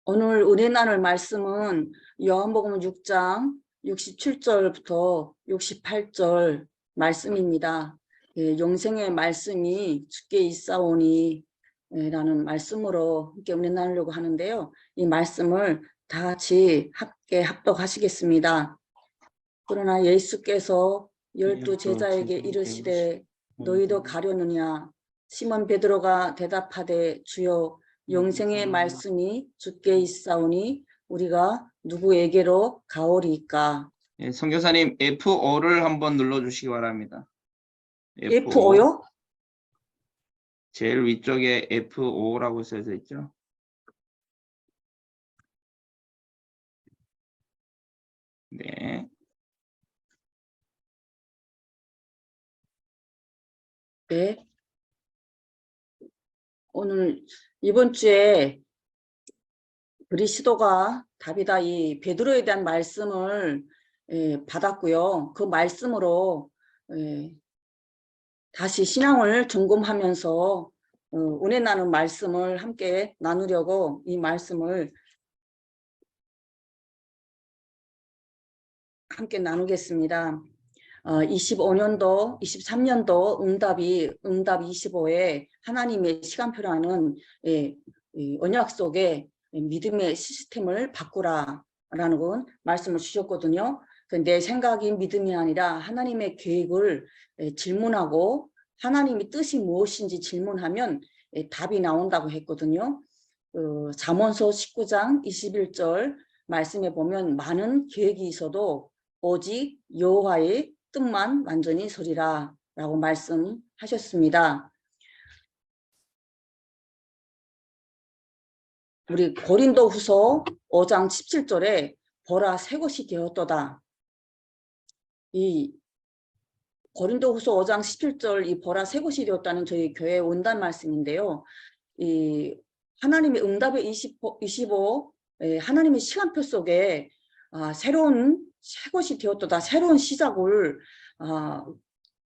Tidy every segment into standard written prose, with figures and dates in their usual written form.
오늘 은혜 나눌 말씀은 요한복음 6장 67절부터 68절 말씀입니다. 영생의 말씀이 주께 있사오니 라는 말씀으로 함께 은혜 나누려고 하는데요. 이 말씀을 다 같이 함께 합독하시겠습니다. 그러나 예수께서 12 제자에게 이르시되 너희도 가려느냐? 시몬 베드로가 대답하되 주여 영생의 말씀이 주께 있사오니 우리가 누구에게로 가오리이까? 예, 선교사님 F5를 한번 눌러주시기 바랍니다. F5요? 제일 위쪽에 F5라고 써져 있죠. 네. 네. 오늘 이번 주에 그리스도가 답이다 이 베드로에 대한 말씀을 받았고요. 그 말씀으로 다시 신앙을 점검하면서 은혜 나눈 말씀을 함께 나누려고 이 말씀을 함께 나누겠습니다. 25년도, 23년도 응답 25에 하나님의 시간표라는 언약 속에 믿음의 시스템을 바꾸라라는 건 말씀을 주셨거든요. 내 생각이 믿음이 아니라 하나님의 계획을 질문하고 하나님의 뜻이 무엇인지 질문하면 답이 나온다고 했거든요. 잠언서 19장 21절 말씀에 보면 많은 계획이 있어도 오직 여호와의 뜻만 완전히 서리라 라고 말씀하셨습니다. 우리 고린도후서 5장 17절에 보라 새 것이 되었도다. 이 고린도후서 5장 17절 이 보라 새 것이 되었다는 저희 교회 원단 말씀인데요. 이 하나님의 응답의 25 하나님의 시간표 속에 새로운 새 것이 되었도다. 새로운 시작을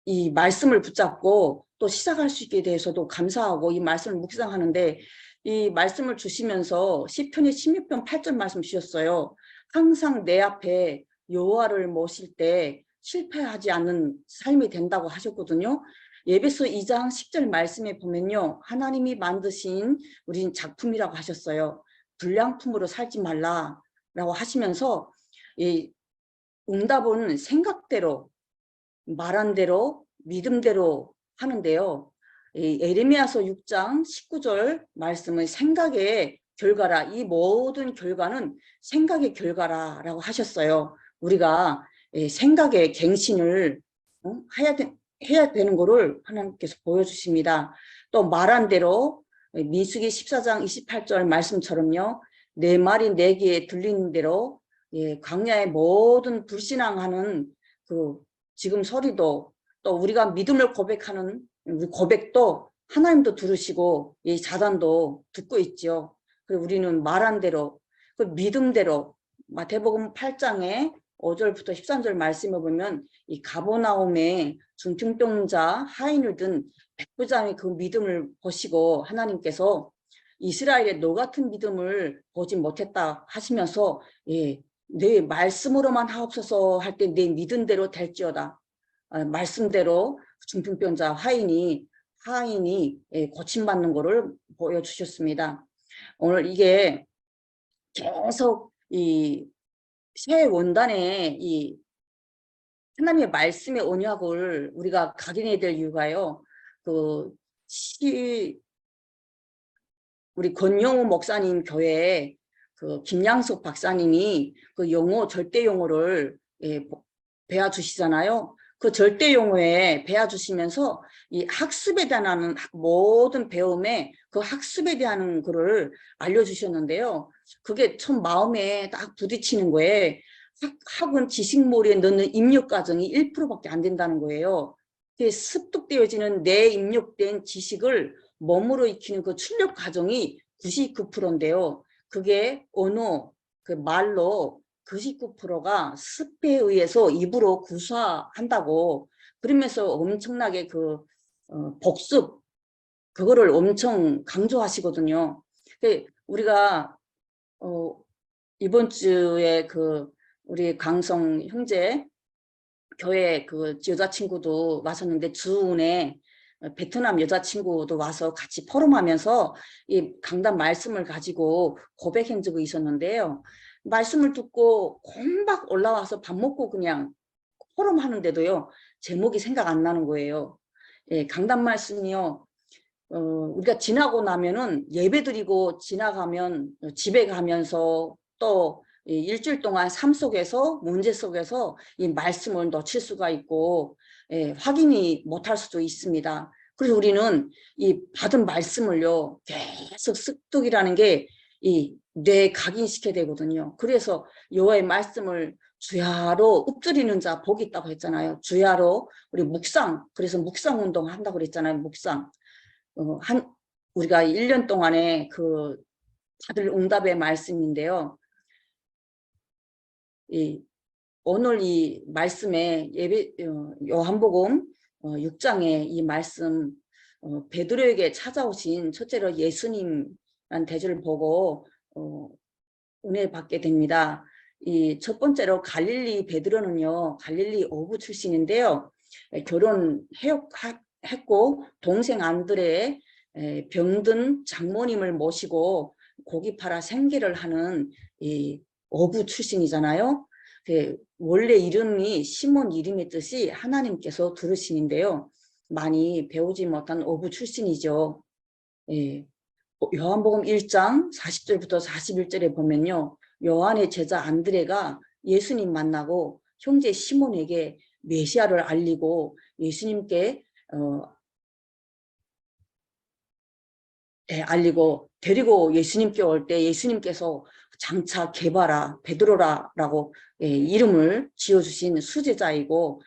이 말씀을 붙잡고 또 시작할 수 있게 돼서도 감사하고 이 말씀을 묵상하는데 이 말씀을 주시면서 시편의 16편 8절 말씀 주셨어요. 항상 내 앞에 여호와를 모실 때 실패하지 않는 삶이 된다고 하셨거든요. 예배서 2장 10절 말씀에 보면요. 하나님이 만드신 우린 작품이라고 하셨어요. 불량품으로 살지 말라라고 하시면서 이 응답은 생각대로 말한 대로 믿음대로 하는데요. 에레미야서 6장 19절 말씀은 생각의 결과라. 이 모든 결과는 생각의 결과라고 하셨어요. 우리가 생각의 갱신을 해야 되는 것을 하나님께서 보여주십니다. 또 말한 대로 민수기 14장 28절 말씀처럼요. 내 말이 내 귀에 들리는 대로 광야의 모든 불신앙하는 그 지금 소리도 또 우리가 믿음을 고백하는 우리 고백도 하나님도 들으시고 이 자단도 듣고 있죠. 그리고 우리는 말한 대로 그 믿음대로 마태복음 8장에 5절부터 13절 말씀에 보면 이 가버나움의 중풍병자 하인을 든 백부장의 그 믿음을 보시고 하나님께서 이스라엘의 너 같은 믿음을 보지 못했다 하시면서 내 말씀으로만 하옵소서 할 때 내 믿음대로 될지어다. 말씀대로 중풍병자 하인이 고침받는 것을 보여주셨습니다. 오늘 이게 계속 이 새 원단에 이 하나님의 말씀의 언약을 우리가 각인해야 될 이유가요. 우리 권영우 목사님 교회에 그 김양숙 박사님이 그 용어 절대 용어를 배워 주시잖아요. 그 절대 용어에 배워 주시면서 이 학습에 대한 모든 배움에 그 학습에 대한 거를 알려주셨는데요. 그게 참 마음에 딱 부딪히는 거예요. 학원 지식몰이에 넣는 입력 과정이 1%밖에 안 된다는 거예요. 습득되어지는 내 입력된 지식을 몸으로 익히는 그 출력 과정이 99%인데요. 그게 언어, 그 말로 99%가 습에 의해서 입으로 구사한다고 그러면서 엄청나게 그 복습 그거를 엄청 강조하시거든요. 우리가 이번 주에 우리 강성 형제 교회 여자친구도 왔었는데 주운에 베트남 여자친구도 와서 같이 포럼하면서 이 강단 말씀을 가지고 고백한 적이 있었는데요. 말씀을 듣고 금방 올라와서 밥 먹고 그냥 포럼하는데도요. 제목이 생각 안 나는 거예요. 예, 강단 말씀이요. 우리가 지나고 나면은 예배드리고 지나가면 집에 가면서 또 일주일 동안 삶 속에서 문제 속에서 이 말씀을 놓칠 수가 있고 확인이 못할 수도 있습니다. 그래서 우리는 이 받은 말씀을요 계속 습득이라는 게 이 뇌에 각인시켜야 되거든요. 그래서 여호와의 말씀을 주야로 읊조리는 자 복이 있다고 했잖아요. 주야로 우리 묵상, 그래서 묵상 운동 한다고 그랬잖아요. 묵상. 우리가 1년 동안에 다들 응답의 말씀인데요. 오늘 이 말씀에 요한복음 6장에 이 말씀 베드로에게 찾아오신 첫째로 예수님이라는 대조를 보고 은혜 받게 됩니다. 이 첫 번째로 갈릴리 베드로는요. 갈릴리 어부 출신인데요. 결혼했고 동생 안드레의 병든 장모님을 모시고 고기 팔아 생계를 하는 이 어부 출신이잖아요. 원래 이름이 시몬 이름의 뜻이 하나님께서 들으시는데요. 많이 배우지 못한 어부 출신이죠. 예. 요한복음 1장 40절부터 41절에 보면요. 요한의 제자 안드레가 예수님 만나고 형제 시몬에게 메시아를 알리고 예수님께 알리고 데리고 예수님께 올 때 예수님께서 장차 게바라 베드로라라고 이름을 지어주신 수제자이고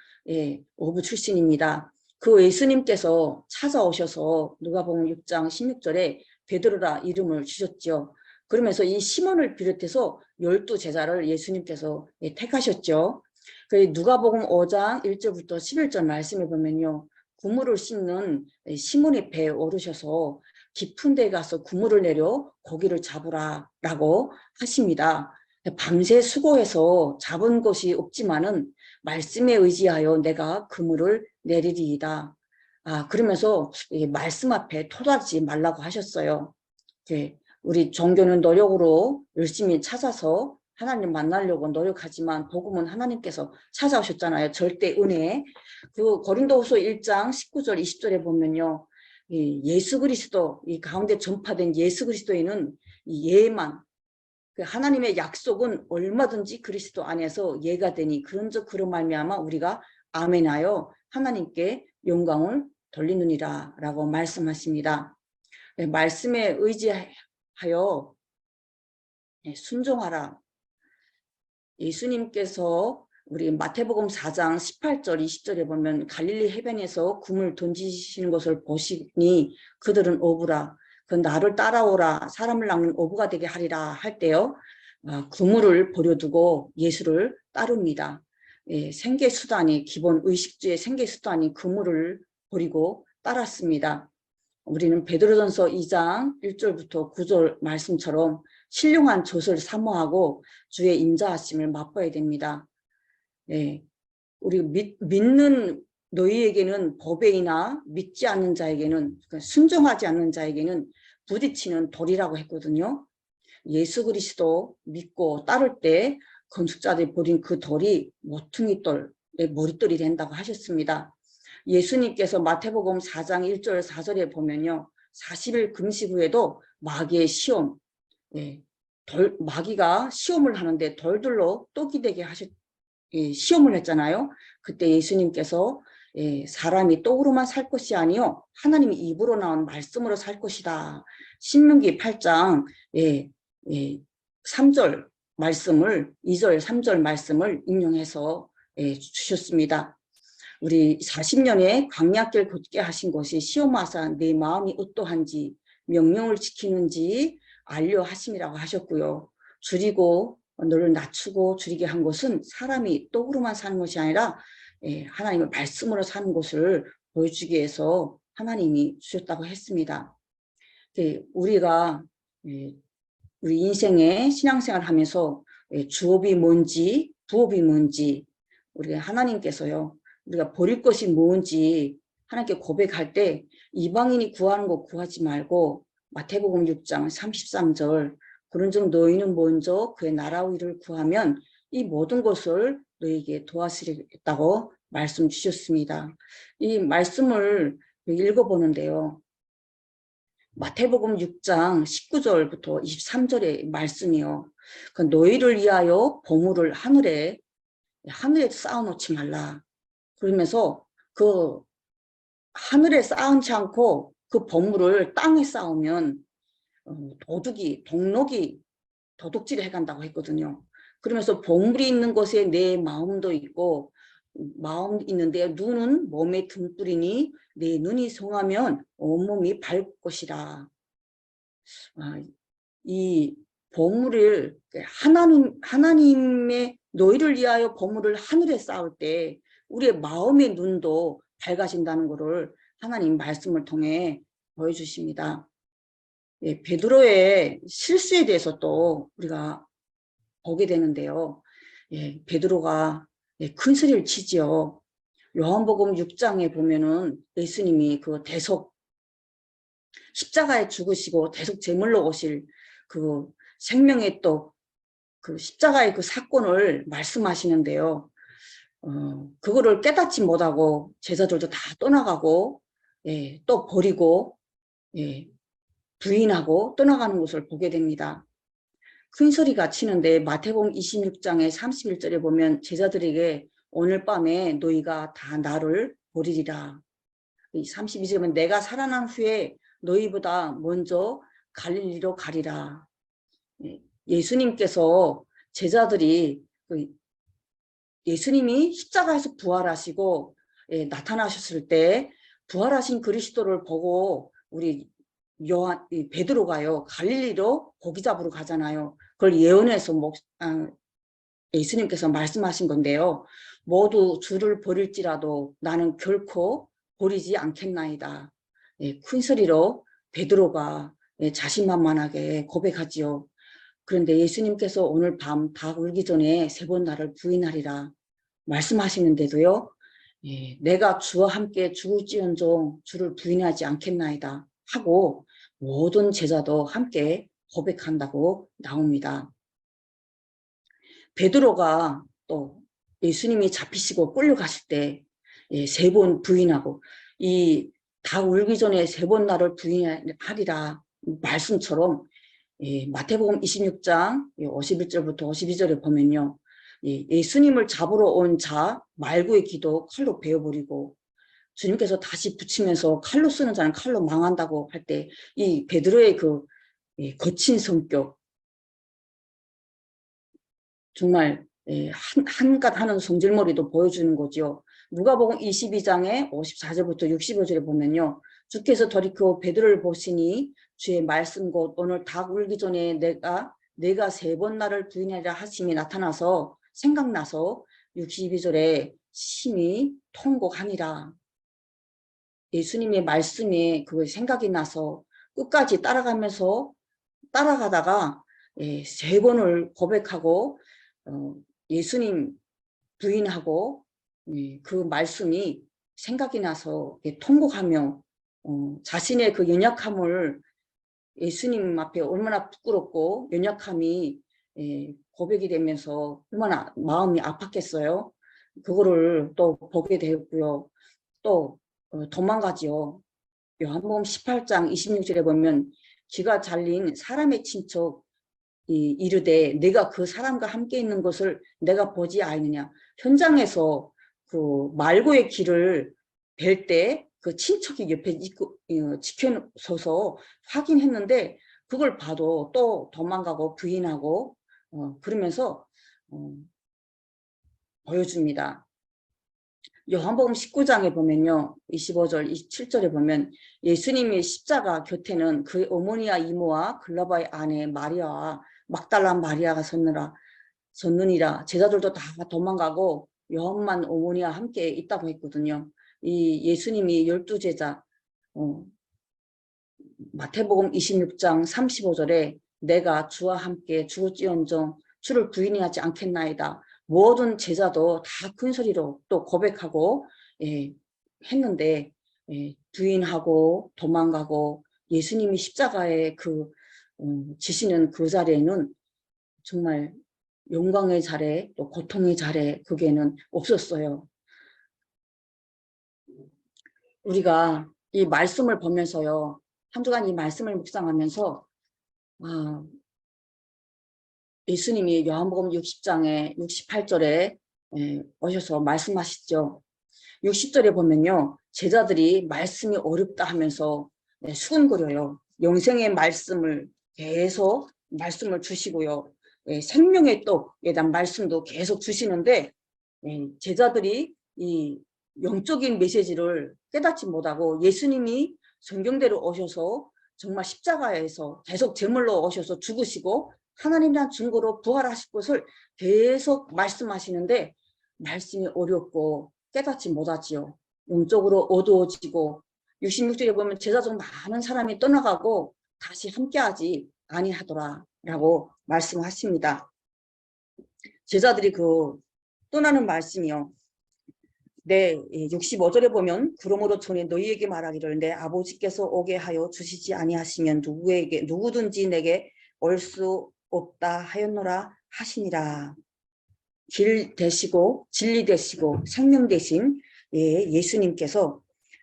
어부 출신입니다. 그 예수님께서 찾아오셔서 누가복음 6장 16절에 베드로라 이름을 주셨죠. 그러면서 이 시몬을 비롯해서 12제자를 예수님께서 택하셨죠. 누가복음 5장 1절부터 11절 말씀에 보면요. 그물을 씻는 시몬의 배에 오르셔서 깊은 데 가서 그물을 내려 고기를 잡으라라고 하십니다. 밤새 수고해서 잡은 것이 없지만은 말씀에 의지하여 내가 그물을 내리리이다. 그러면서 말씀 앞에 토하지 말라고 하셨어요. 우리 종교는 노력으로 열심히 찾아서 하나님 만나려고 노력하지만 복음은 하나님께서 찾아오셨잖아요. 절대 은혜. 고린도후서 1장 19절 20절에 보면요. 예수 그리스도 이 가운데 전파된 예수 그리스도에는 예만 하나님의 약속은 얼마든지 그리스도 안에서 예가 되니 그런즉 그로 말미암아 우리가 아멘하여 하나님께 영광을 돌리느니라 라고 말씀하십니다. 말씀에 의지하여 순종하라. 예수님께서 우리 마태복음 4장 18절 20절에 보면 갈릴리 해변에서 금을 던지시는 것을 보시니 그들은 어부라. 그 나를 따라오라 사람을 낚는 어부가 되게 하리라 할 때요. 그물을 버려두고 예수를 따릅니다. 생계수단이 기본 의식주의 생계수단이 그물을 버리고 따랐습니다. 우리는 베드로전서 2장 1절부터 9절 말씀처럼 신령한 젖을 사모하고 주의 인자하심을 맛봐야 됩니다. 우리 믿는 너희에게는 법에이나 믿지 않는 자에게는 순종하지 않는 자에게는 부딪히는 돌이라고 했거든요. 예수 그리스도 믿고 따를 때 건축자들이 버린 그 돌이 모퉁이돌, 머릿돌이 된다고 하셨습니다. 예수님께서 마태복음 4장 1절 4절에 보면요. 40일 금식 후에도 마귀의 시험, 마귀가 시험을 하는데 돌들로 떡이 되게 시험을 했잖아요. 그때 예수님께서 사람이 떡으로만 살 것이 아니요 하나님이 입으로 나온 말씀으로 살 것이다. 신명기 8장 3절 말씀을 2절 3절 말씀을 인용해서 주셨습니다. 우리 40년의 광야길 걷게 하신 것이 시험하사 내 마음이 어떠한지 명령을 지키는지 알려 하심이라고 하셨고요. 줄이고 너를 낮추고 줄이게 한 것은 사람이 떡으로만 사는 것이 아니라 하나님의 말씀으로 사는 것을 보여주기 위해서 하나님이 주셨다고 했습니다. 우리가 우리 인생의 신앙생활 하면서 주업이 뭔지 부업이 뭔지 우리 하나님께서요. 우리가 버릴 것이 뭔지 하나님께 고백할 때 이방인이 구하는 거 구하지 말고 마태복음 6장 33절 그런즉 너희는 먼저 그의 나라와 의를 구하면 이 모든 것을 너희에게 도와주시겠다고 말씀 주셨습니다. 이 말씀을 읽어보는데요. 마태복음 6장 19절부터 23절의 말씀이요. 그 너희를 위하여 보물을 하늘에 쌓아놓지 말라. 그러면서 그 하늘에 쌓지 않고 그 보물을 땅에 쌓으면 동록이 도둑질을 해간다고 했거든요. 그러면서 보물이 있는 곳에 내 마음도 있고 마음 있는데 눈은 몸에 등불이니 내 눈이 성하면 온몸이 밝을 것이라. 이 보물을 하나님의 너희를 위하여 보물을 하늘에 쌓을 때 우리의 마음의 눈도 밝아진다는 것을 하나님 말씀을 통해 보여주십니다. 예, 베드로의 실수에 대해서 또 우리가 보게 되는데요. 예, 베드로가 큰 소리를 치지요. 요한복음 6장에 보면은 예수님이 그 대속 십자가에 죽으시고 대속 제물로 오실 그 생명의 또 그 십자가의 그 사건을 말씀하시는데요. 그거를 깨닫지 못하고 제자들도 다 떠나가고 예, 또 버리고 예, 부인하고 떠나가는 것을 보게 됩니다. 큰 소리가 치는데 마태복음 26장의 31절에 보면 제자들에게 오늘 밤에 너희가 다 나를 버리리라. 32절은 내가 살아난 후에 너희보다 먼저 갈릴리로 가리라. 예수님께서 제자들이 예수님이 십자가에서 부활하시고 나타나셨을 때 부활하신 그리스도를 보고 우리 베드로가요 갈릴리로 고기 잡으러 가잖아요. 그걸 예언해서 예수님께서 말씀하신 건데요. 모두 주를 버릴지라도 나는 결코 버리지 않겠나이다. 큰 소리로 베드로가 자신만만하게 고백하지요. 그런데 예수님께서 오늘 밤 다 울기 전에 3번 나를 부인하리라 말씀하시는데도요. 내가 주와 함께 죽을지언정 주를 부인하지 않겠나이다 하고 모든 제자도 함께 고백한다고 나옵니다. 베드로가 또 예수님이 잡히시고 끌려가실 때 3번 부인하고 이 다 울기 전에 3번 나를 부인하리라 말씀처럼 마태복음 26장 51절부터 52절에 보면요. 예수님을 잡으러 온 자 말고의 기도 칼로 베어버리고 주님께서 다시 붙이면서 칼로 쓰는 자는 칼로 망한다고 할 때 이 베드로의 그 거친 성격 정말 한갓 하는 성질머리도 보여주는 거죠. 누가복음 22장에 54절부터 65절에 보면요. 주께서 돌이켜 베드로를 보시니 주의 말씀 곧 오늘 닭 울기 전에 내가 3번 나를 부인하리라 하심이 나타나서 생각나서 62절에 심히 통곡하니라. 예수님의 말씀이 그 생각이 나서 끝까지 따라가다가 3번을 고백하고 예수님 부인하고 그 말씀이 생각이 나서 통곡하며 자신의 그 연약함을 예수님 앞에 얼마나 부끄럽고 연약함이 고백이 되면서 얼마나 마음이 아팠겠어요. 그거를 또 보게 되었고요. 또 도망가지요. 요한복음 18장 26절에 보면 귀가 잘린 사람의 친척 이르되 내가 그 사람과 함께 있는 것을 내가 보지 아니느냐. 현장에서 그 말고의 길을 뵐 때 그 친척이 옆에 지켜서서 확인했는데 그걸 봐도 또 도망가고 부인하고 그러면서 보여줍니다. 요한복음 19장에 보면요. 25절, 27절에 보면 예수님의 십자가 곁에는 그의 어머니와 이모와 글라바의 아내 마리아와 막달라 마리아가 섰느니라. 제자들도 다 도망가고 요한만 어머니와 함께 있다고 했거든요. 이 예수님이 12제자 마태복음 26장 35절에 내가 주와 함께 죽을지언정 주를 부인하지 않겠나이다. 모든 제자도 다 큰 소리로 또 고백하고 했는데 부인하고 도망가고 예수님이 십자가에 지시는 그 자리에는 정말 영광의 자리 또 고통의 자리 그게는 없었어요. 우리가 이 말씀을 보면서요. 한 주간 이 말씀을 묵상하면서 예수님이 요한복음 60장에 68절에 오셔서 말씀하시죠. 60절에 보면요. 제자들이 말씀이 어렵다 하면서 수근거려요. 영생의 말씀을 계속 말씀을 주시고요. 생명의 떡에 대한 말씀도 계속 주시는데 제자들이 이 영적인 메시지를 깨닫지 못하고 예수님이 성경대로 오셔서 정말 십자가에서 계속 제물로 오셔서 죽으시고 하나님이란 증거로 부활하실 것을 계속 말씀하시는데 말씀이 어렵고 깨닫지 못하지요. 영적으로 어두워지고 66절에 보면 제자 중 많은 사람이 떠나가고 다시 함께하지 아니하더라 라고 말씀하십니다. 제자들이 떠나는 말씀이요. 65절에 보면 그러므로 전에 너희에게 말하기를 내 아버지께서 오게 하여 주시지 아니하시면 누구든지 내게 올 수 없다 하였노라 하시니라. 길 되시고 진리 되시고 생명 되신 예수님께서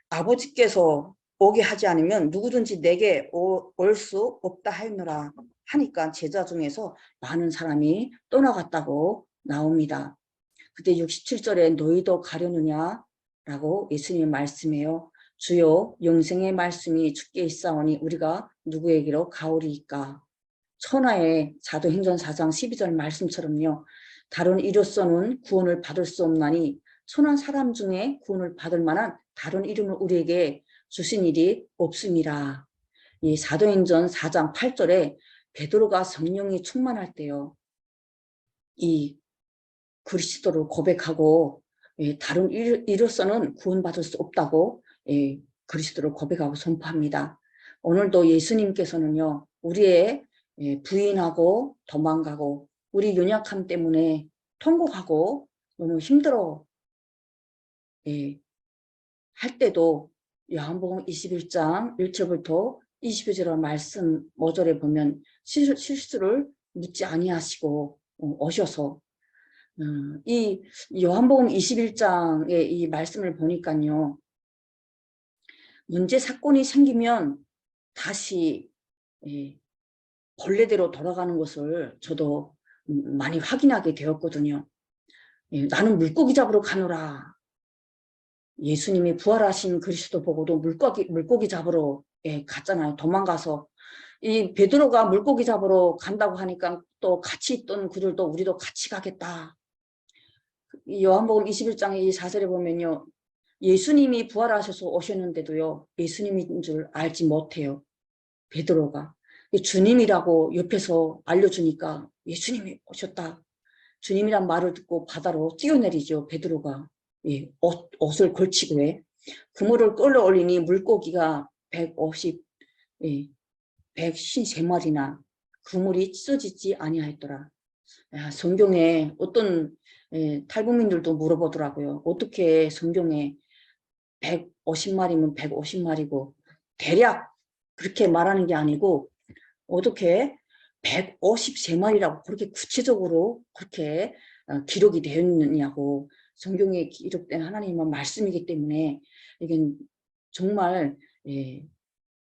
아버지께서 오게 하지 않으면 누구든지 내게 올 수 없다 하였노라 하니까 제자 중에서 많은 사람이 떠나갔다고 나옵니다. 그때 67절에 너희도 가려느냐 라고 예수님이 말씀해요. 주여 영생의 말씀이 주께 있사오니 우리가 누구에게로 가오리이까. 천하의 사도행전 4장 12절 말씀처럼요. 다른 이로서는 구원을 받을 수 없나니 천한 사람 중에 구원을 받을 만한 다른 이름을 우리에게 주신 일이 없음이라. 이 사도행전 4장 8절에 베드로가 성령이 충만할 때요. 이 그리스도를 고백하고 다른 이로서는 구원받을 수 없다고 그리스도를 고백하고 선포합니다. 오늘도 예수님께서는요. 우리의 부인하고 도망가고 우리 연약함 때문에 통곡하고 너무 힘들어 할 때도 요한복음 21장 1절부터 22절 말씀 5절에 보면 실수를 묻지 아니하시고 오셔서 이 요한복음 21장의 이 말씀을 보니까요. 문제 사건이 생기면 다시 본래대로 돌아가는 것을 저도 많이 확인하게 되었거든요. 나는 물고기 잡으러 가노라. 예수님이 부활하신 그리스도 보고도 물고기 잡으러 갔잖아요. 도망가서. 이 베드로가 물고기 잡으러 간다고 하니까 또 같이 있던 그들도 우리도 같이 가겠다. 이 요한복음 21장의 이 4절에 보면요. 예수님이 부활하셔서 오셨는데도요. 예수님인 줄 알지 못해요. 베드로가. 주님이라고 옆에서 알려주니까 예수님이 오셨다. 주님이란 말을 듣고 바다로 뛰어내리죠. 베드로가. 옷을 걸치고 그물을 끌어올리니 물고기가 153마리나 그물이 찢어지지 아니하였더라. 성경에 어떤 탈북민들도 물어보더라고요. 어떻게 성경에 150마리면 150마리고 대략 그렇게 말하는 게 아니고 어떻게 153마리라고 그렇게 구체적으로 그렇게 기록이 되어 있느냐고. 성경에 기록된 하나님의 말씀이기 때문에 이게 정말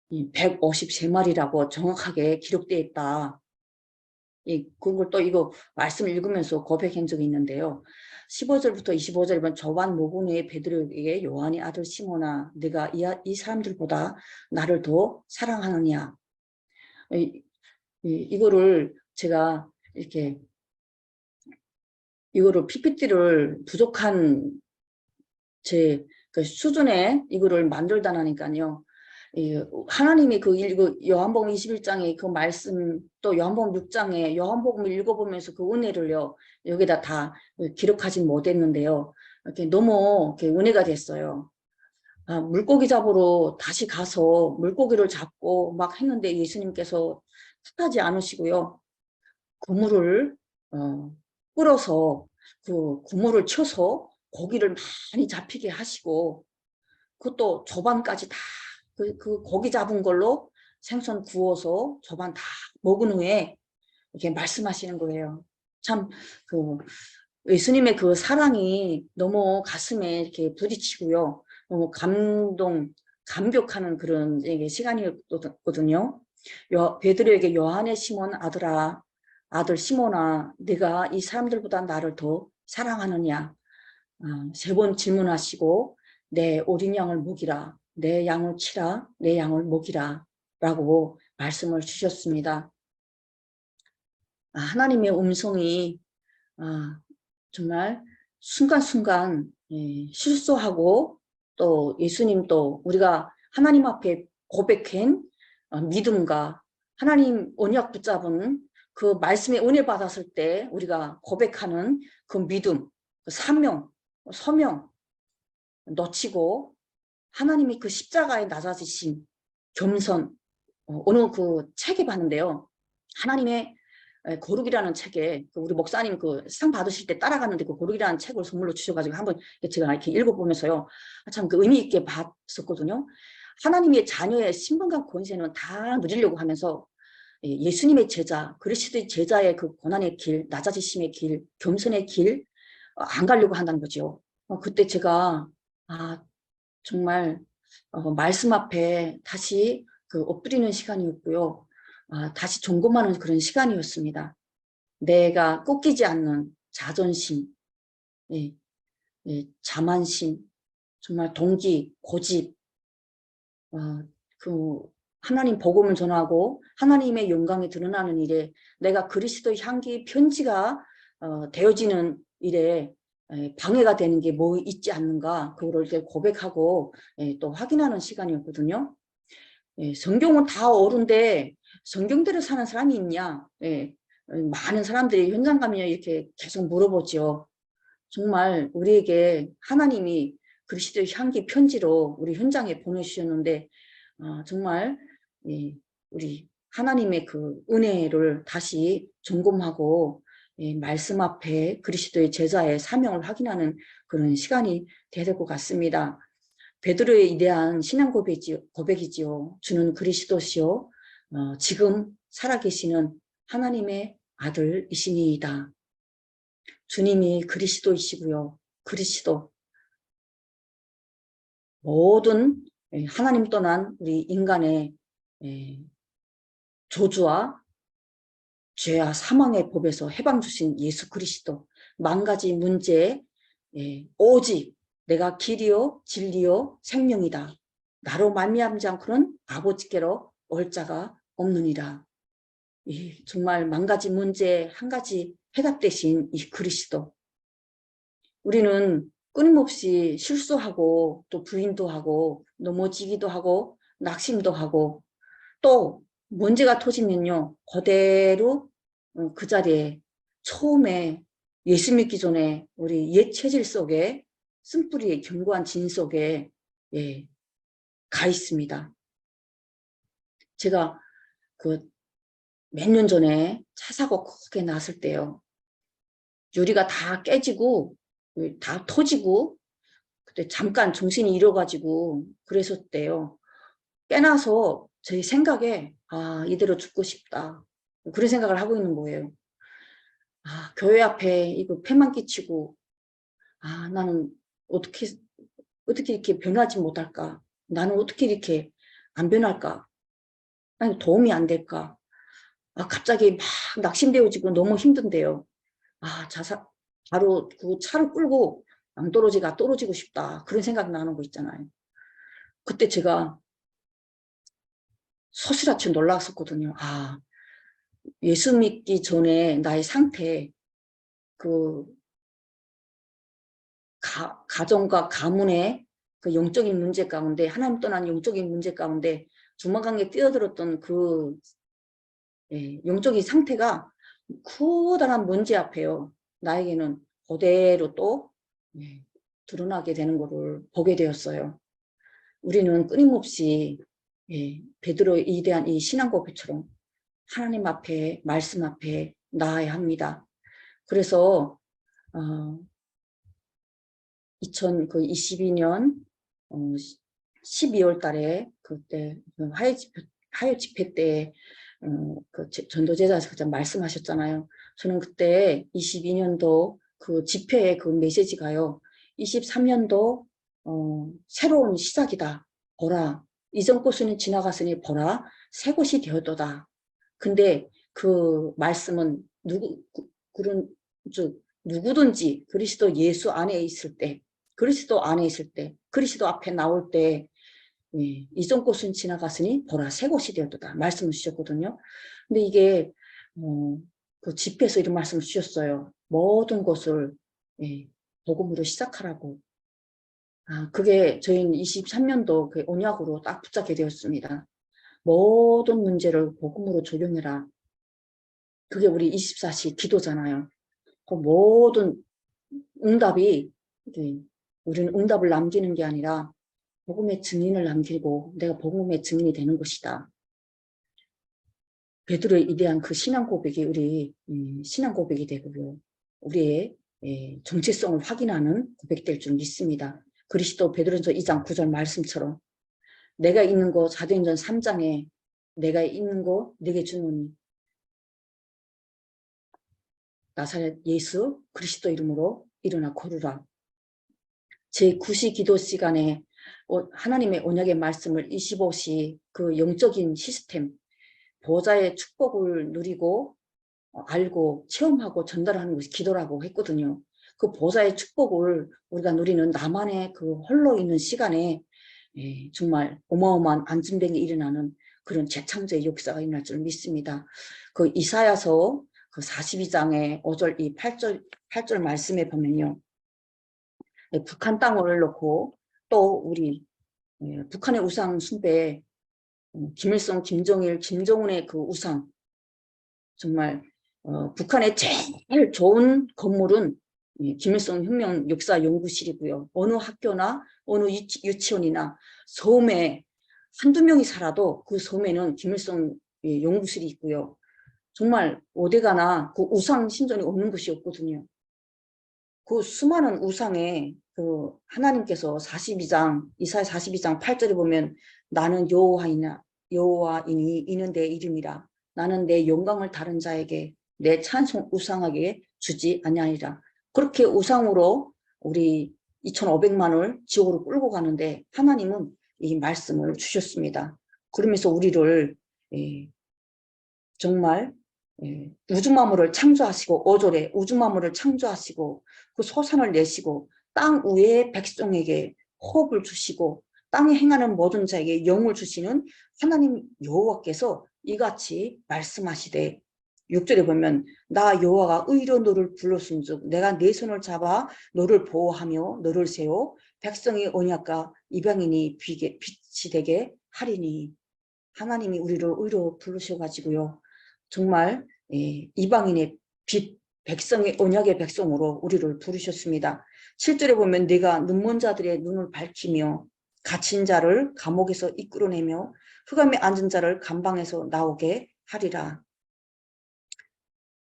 153마리라고 정확하게 기록되어 있다. 그걸 또 이거 말씀 읽으면서 고백한 적이 있는데요. 15절부터 25절에 보면 저반 모분의 베드로에게 요한의 아들 시몬아 네가 이 사람들보다 나를 더 사랑하느냐. 이거를 제가 이렇게 이거를 PPT를 부족한 제 그 수준에 이거를 만들다니까요. 하나님이 요한복음 21장의 그 말씀 또 요한복음 6장에 요한복음을 읽어보면서 그 은혜를요 여기다 다 기록하진 못했는데요. 이렇게 너무 이렇게 은혜가 됐어요. 물고기 잡으러 다시 가서 물고기를 잡고 막 했는데 예수님께서 탓하지 않으시고요. 그물을 끌어서 그 그물을 쳐서 고기를 많이 잡히게 하시고, 그것도 조반까지 다 그 고기 잡은 걸로 생선 구워서 조반 다 먹은 후에 이렇게 말씀하시는 거예요. 참 그 예수님의 그 사랑이 너무 가슴에 이렇게 부딪히고요. 너무 감격하는 그런 시간이었거든요. 베드로에게 요한의 시몬 아들 시몬아, 네가 이 사람들보다 나를 더 사랑하느냐? 3번 질문하시고, 내 어린 양을 먹이라, 내 양을 치라, 내 양을 먹이라 라고 말씀을 주셨습니다. 하나님의 음성이 정말 순간순간 실수하고, 또 예수님도 우리가 하나님 앞에 고백한 믿음과 하나님 언약 붙잡은 그 말씀의 은혜 받았을 때 우리가 고백하는 그 믿음, 그 사명, 서명 놓치고, 하나님이 그 십자가에 낮아지신 겸손, 어느 그 책에 봤는데요. 하나님의 고룩이라는 책에 우리 목사님 그 상 받으실 때 따라갔는데, 그 고룩이라는 책을 선물로 주셔가지고 한번 제가 이렇게 읽어보면서요, 참 그 의미 있게 봤었거든요. 하나님의 자녀의 신분과 권세는 다 누리려고 하면서 예수님의 제자, 그리스도의 제자의 그 고난의 길, 낮아지심의 길, 겸손의 길 안 가려고 한다는 거죠. 그때 제가 정말 말씀 앞에 다시 그 엎드리는 시간이었고요. 다시 점검하는 그런 시간이었습니다. 내가 꺾이지 않는 자존심, 자만심, 정말 동기, 고집, 그 하나님 복음을 전하고 하나님의 영광이 드러나는 일에, 내가 그리스도의 향기 편지가 되어지는 일에 방해가 되는 게 뭐 있지 않는가, 그거를 이제 고백하고 또 확인하는 시간이었거든요. 성경은 다 옳은데 성경대로 사는 사람이 있냐? 많은 사람들이 현장 가면 이렇게 계속 물어보죠. 정말 우리에게 하나님이 그리스도의 향기 편지로 우리 현장에 보내주셨는데, 정말 우리 하나님의 그 은혜를 다시 점검하고 말씀 앞에 그리스도의 제자의 사명을 확인하는 그런 시간이 돼야 될 것 같습니다. 베드로의 이대한 신앙 고백이지요. 주는 그리스도시요, 지금 살아계시는 하나님의 아들이시니이다. 주님이 그리스도이시고요. 그리스도, 모든 하나님 떠난 우리 인간의 저주와 죄와 사망의 법에서 해방 주신 예수 그리스도, 만 가지 문제에 오직 내가 길이요 진리요 생명이다. 나로 말미암지 않고는 아버지께로 올 자가 없느니라. 정말 만 가지 문제에 한 가지 해답되신 이 그리스도. 우리는 끊임없이 실수하고 또 부인도 하고 넘어지기도 하고 낙심도 하고, 또 문제가 터지면요 그대로 그 자리에 처음에 예수 믿기 전에 우리 옛 체질 속에 쓴뿌리의 견고한 진 속에 가 있습니다. 제가 그 몇 년 전에 차 사고 크게 났을 때요, 유리가 다 깨지고 다 터지고, 그때 잠깐 정신이 잃어가지고 그랬었대요. 깨나서 제 생각에 이대로 죽고 싶다, 그런 생각을 하고 있는 거예요. 교회 앞에 이거 폐만 끼치고 나는 어떻게 이렇게 변하지 못할까, 나는 어떻게 이렇게 안 변할까, 나는 도움이 안 될까, 갑자기 막 낙심되어지고 너무 힘든데요. 바로 그 차를 끌고 낭떠러지가 떨어지고 싶다, 그런 생각 나는 거 있잖아요. 그때 제가 소스라치 놀랐었거든요. 예수 믿기 전에 나의 상태, 그 가정과 가문의 그 영적인 문제 가운데, 하나님 떠난 영적인 문제 가운데 주먹강에 뛰어들었던 그 영적인 상태가 커다란 문제 앞에요, 나에게는 그대로 또 드러나게 되는 것을 보게 되었어요. 우리는 끊임없이 베드로에 대한 이 신앙 고백처럼 하나님 앞에 말씀 앞에 나아야 합니다. 그래서 2022년 12월 달에 그때 하여 집회 때 그 전도제자에서 그때 말씀하셨잖아요. 저는 그때 22년도 그 집회의 그 메시지가요. 23년도 새로운 시작이다. 보라. 이전 것은 지나갔으니 보라. 새 것이 되었도다. 근데 그 말씀은 누구든지 그리스도 예수 안에 있을 때, 그리스도 안에 있을 때, 그리스도 앞에 나올 때, 예, 이전 것은 지나갔으니 보라 새 것이 되었도다 말씀을 주셨거든요. 근데 이게 그 집회에서 이런 말씀을 주셨어요. 모든 것을 예, 복음으로 시작하라고. 그게 저희는 23년도 그 언약으로 딱 붙잡게 되었습니다. 모든 문제를 복음으로 적용해라. 그게 우리 24시 기도잖아요. 그 모든 응답이 우리는 응답을 남기는 게 아니라 복음의 증인을 남기고 내가 복음의 증인이 되는 것이다. 베드로에 대한 그 신앙 고백이 우리 신앙 고백이 되고요. 우리의 정체성을 확인하는 고백될 줄 믿습니다. 그리스도 베드로전서 2장 9절 말씀처럼 내가 있는 거 사도행전 3장에 내가 있는 거 내게 주노니 나사렛 예수 그리스도 이름으로 일어나 걸으라. 제9시 기도 시간에 하나님의 언약의 말씀을 25시 그 영적인 시스템 보좌의 축복을 누리고 알고 체험하고 전달하는 것이 기도라고 했거든요. 그 보좌의 축복을 우리가 누리는 나만의 그 홀로 있는 시간에 정말 어마어마한 안진병이 일어나는 그런 재창조의 역사가 일어날 줄 믿습니다. 그 이사야서 그 42장의 5절 이 8절 말씀에 보면요. 북한 땅을 놓고 또 우리 북한의 우상 숭배 김일성, 김정일, 김정은의 그 우상 정말 북한의 제일 좋은 건물은 김일성 혁명 역사 연구실이고요. 어느 학교나 어느 유치원이나 섬에 한두 명이 살아도 그 섬에는 김일성 연구실이 있고요. 정말 어디가나 그 우상 신전이 없는 곳이 없거든요. 그 수많은 우상에 그 하나님께서 42장 이사야 42장 8절에 보면 나는 여호와이니 이는 내 이름이라 나는 내 영광을 다른 자에게 내 찬송 우상에게 주지 아니하리라. 그렇게 우상으로 우리 2,500만을 지옥으로 끌고 가는데 하나님은 이 말씀을 주셨습니다. 그러면서 우리를 정말 우주만물을 창조하시고 5절에 우주만물을 창조하시고 그 소산을 내시고 땅 위의 백성에게 호흡을 주시고 땅에 행하는 모든 자에게 영을 주시는 하나님 여호와께서 이같이 말씀하시되 6절에 보면 나 여호와가 의로 너를 불렀은즉 내가 네 손을 잡아 너를 보호하며 너를 세워 백성의 언약과 이방인이 빛이 되게 하리니 하나님이 우리를 의로 부르셔가지고요. 정말 이방인의 빛, 백성의 언약의 백성으로 우리를 부르셨습니다. 7절에 보면 내가 눈먼 자들의 눈을 밝히며 갇힌 자를 감옥에서 이끌어내며 흑암에 앉은 자를 감방에서 나오게 하리라.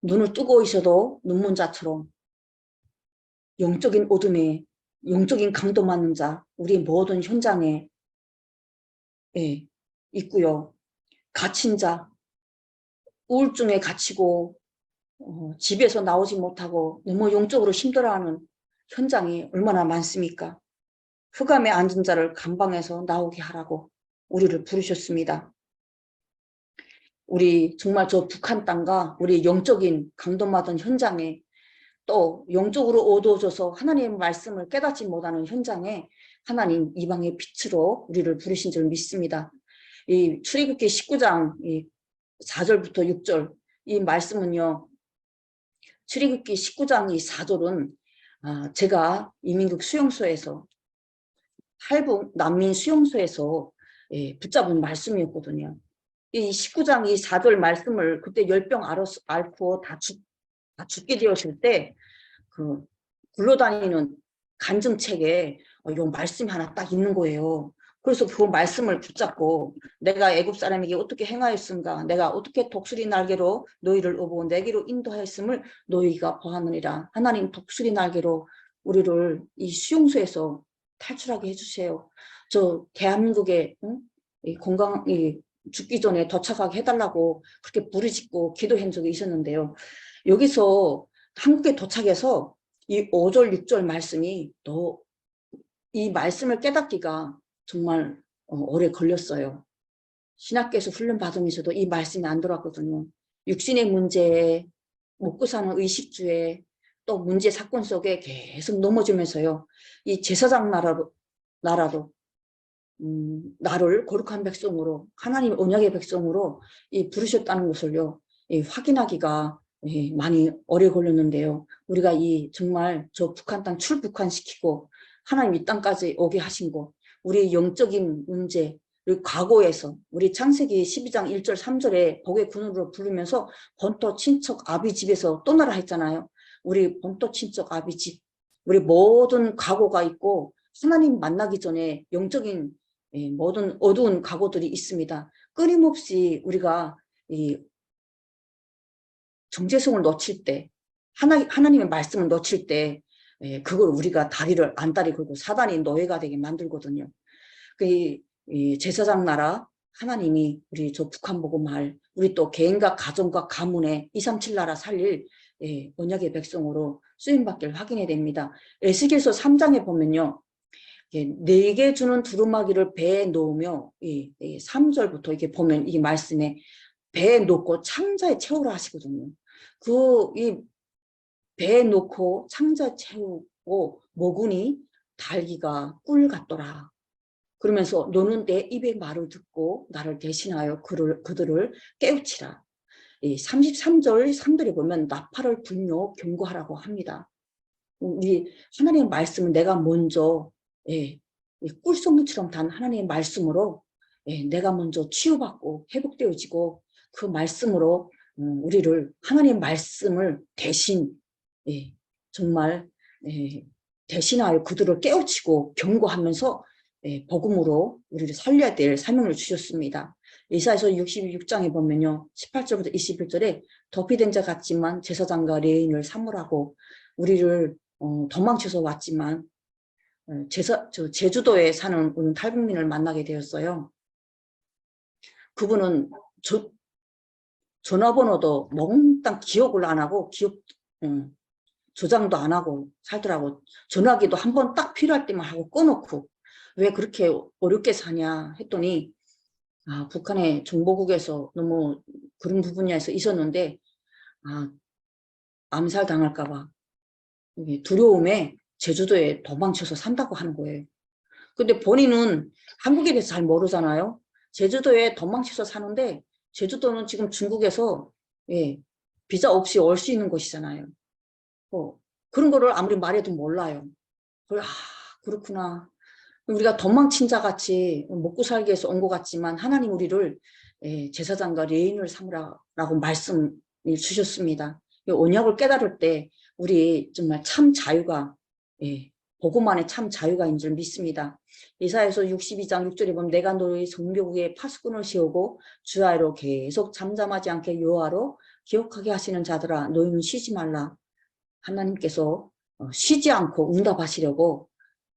눈을 뜨고 있어도 눈먼 자처럼 영적인 어둠에 영적인 강도 맞는 자 우리 모든 현장에 있고요. 갇힌 자 우울증에 갇히고 집에서 나오지 못하고 너무 영적으로 힘들어하는 현장이 얼마나 많습니까? 흑암에 앉은 자를 감방에서 나오게 하라고 우리를 부르셨습니다. 우리 정말 저 북한 땅과 우리 영적인 강도받은 현장에 또 영적으로 어두워져서 하나님의 말씀을 깨닫지 못하는 현장에 하나님 이방의 빛으로 우리를 부르신 줄 믿습니다. 이 출애굽기 19장 4절부터 6절 이 말씀은요. 출애굽기 19장 이 4절은 제가 이민국 수용소에서 탈북 난민 수용소에서 붙잡은 말씀이었거든요. 이 19장 이 4절 말씀을 그때 열병 앓고 다 죽게 되었을 때 그 굴러다니는 간증책에 이 말씀이 하나 딱 있는 거예요. 그래서 그 말씀을 붙잡고 내가 애굽 사람에게 어떻게 행하였은가, 내가 어떻게 독수리 날개로 너희를 업어 내게로 인도하였음을 너희가 보았느니라. 하나님 독수리 날개로 우리를 이 수용소에서 탈출하게 해주세요. 저 대한민국에 죽기 전에 도착하게 해달라고 그렇게 부르짖고 기도한 적이 있었는데요. 여기서 한국에 도착해서 이 5절 6절 말씀이 또 이 말씀을 깨닫기가 정말 오래 걸렸어요. 신학교에서 훈련 받으면서도 이 말씀이 안 들어왔거든요. 육신의 문제에, 먹고 사는 의식주에, 또 문제 사건 속에 계속 넘어지면서요. 이 제사장 나라로 나를 거룩한 백성으로, 하나님 언약의 백성으로 부르셨다는 것을요, 확인하기가 많이 오래 걸렸는데요. 우리가 정말 저 북한 땅 출북한시키고 하나님 이 땅까지 오게 하신 것, 우리 영적인 문제, 그리고 과거에서 우리 창세기 12장 1절 3절에 복의 근원으로 부르면서 본토 친척 아비 집에서 떠나라 했잖아요. 우리 본토 친척 아비 집, 우리 모든 각오가 있고 하나님 만나기 전에 영적인 모든 어두운 각오들이 있습니다. 끊임없이 우리가 정체성을 놓칠 때, 하나님의 말씀을 놓칠 때 그걸 우리가 다리를 안다리 걸고 사단이 노예가 되게 만들거든요. 이 제사장 나라 하나님이 우리 저 북한 복음할 우리 또 개인과 가정과 가문의 237 나라 살릴 언약의 백성으로 쓰임받기를 확인해야 됩니다. 에스겔서 3장에 보면요. 네게 주는 두루마기를 배에 놓으며 3절부터 이렇게 보면 이 말씀에 배에 놓고 창자에 채우라 하시거든요. 이 배에 놓고 창자에 채우고 모군이 달기가 꿀 같더라. 그러면서 너는 내 입의 말을 듣고 나를 대신하여 그들을 깨우치라. 33절 3절에 보면 나팔을 불며 경고하라고 합니다. 우리 하나님의 말씀은 내가 먼저 꿀송이처럼 단 하나님의 말씀으로 내가 먼저 치유받고 회복되어지고 그 말씀으로 우리를 하나님의 말씀을 대신 정말 대신하여 그들을 깨우치고 경고하면서 복음으로 우리를 살려야 될 사명을 주셨습니다. 이사야서 66장에 보면요. 18절부터 21절에 덮이된 자 같지만 제사장과 레인을 사물하고 우리를 도망쳐서 왔지만 제주도에 사는 어느 탈북민을 만나게 되었어요. 그분은 전화번호도 몽땅 기억을 안 하고 저장도 안 하고 살더라고. 전화기도 한 번 딱 필요할 때만 하고 꺼놓고 왜 그렇게 어렵게 사냐 했더니 북한의 정보국에서 너무 그런 부분에서 있었는데 암살 당할까 봐 두려움에 제주도에 도망쳐서 산다고 하는 거예요. 근데 본인은 한국에 대해서 잘 모르잖아요. 제주도에 도망쳐서 사는데 제주도는 지금 중국에서 비자 없이 올 수 있는 곳이잖아요. 그런 거를 아무리 말해도 몰라요. 그렇구나. 우리가 도망친 자 같이 먹고 살기 위해서 온 것 같지만 하나님 우리를 제사장과 레인을 삼으라고 말씀을 주셨습니다. 언약을 깨달을 때 우리 정말 참 자유가 복음 안에 참 자유가 있는 줄 믿습니다. 이사야서 62장 6절에 보면 내가 너희 성벽 위에 파수꾼을 세우고 주야로 계속 잠잠하지 않게 여호와로 기억하게 하시는 자들아 너희는 쉬지 말라. 하나님께서 쉬지 않고 응답하시려고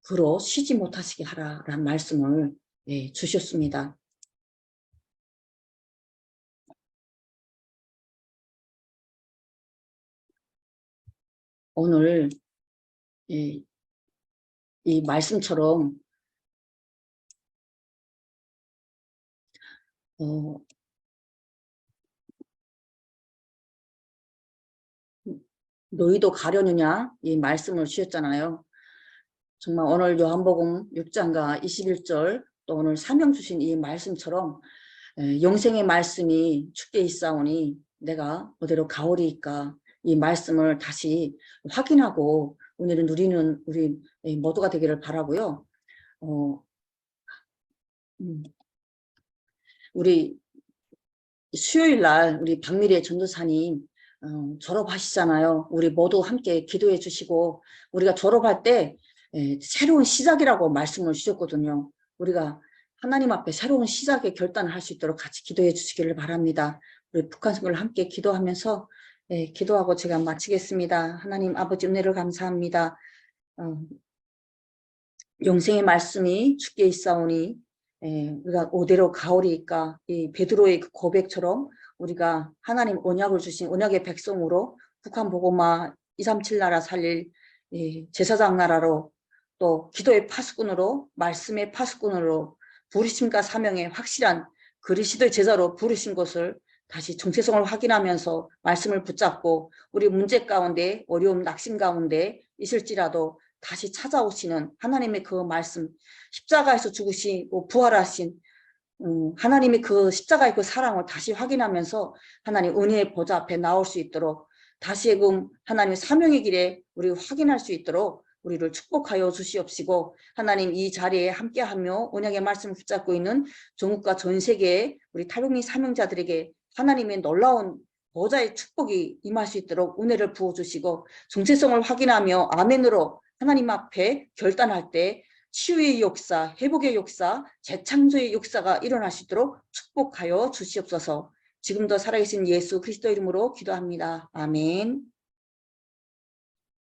그로 쉬지 못하시게 하라라는 말씀을 주셨습니다. 오늘 이 말씀처럼 너희도 가려느냐 이 말씀을 주셨잖아요. 정말 오늘 요한복음 6장과 21절 또 오늘 사명 주신 이 말씀처럼 영생의 말씀이 죽게 있사오니 내가 어디로 가오리이까 이 말씀을 다시 확인하고 오늘은 누리는 우리 모두가 되기를 바라고요. 우리 수요일 날 우리 박미래 전도사님 졸업하시잖아요. 우리 모두 함께 기도해 주시고 우리가 졸업할 때 새로운 시작이라고 말씀을 주셨거든요. 우리가 하나님 앞에 새로운 시작의 결단을 할 수 있도록 같이 기도해 주시기를 바랍니다. 우리 북한 선교를 함께 기도하면서 기도하고 제가 마치겠습니다. 하나님 아버지 은혜를 감사합니다. 영생의 말씀이 주께 있사오니 우리가 오대로 가오리이까 이 베드로의 그 고백처럼 우리가 하나님 언약을 주신 언약의 백성으로 북한 보고마 237 나라 살릴 제사장 나라로 또 기도의 파수꾼으로 말씀의 파수꾼으로 부르심과 사명의 확실한 그리스도의 제자로 부르신 것을 다시 정체성을 확인하면서 말씀을 붙잡고 우리 문제 가운데 어려움 낙심 가운데 있을지라도 다시 찾아오시는 하나님의 그 말씀, 십자가에서 죽으시고 부활하신 하나님의 그 십자가의 그 사랑을 다시 확인하면서 하나님 은혜의 보좌 앞에 나올 수 있도록 다시금 하나님의 사명의 길에 우리 확인할 수 있도록 우리를 축복하여 주시옵시고 하나님 이 자리에 함께하며 언약의 말씀을 붙잡고 있는 전국과 전 세계의 우리 탈북민 사명자들에게 하나님의 놀라운 보좌의 축복이 임할 수 있도록 은혜를 부어주시고 정체성을 확인하며 아멘으로 하나님 앞에 결단할 때 치유의 역사, 회복의 역사, 재창조의 역사가 일어날 수 있도록 축복하여 주시옵소서. 지금도 살아계신 예수 그리스도 이름으로 기도합니다. 아멘.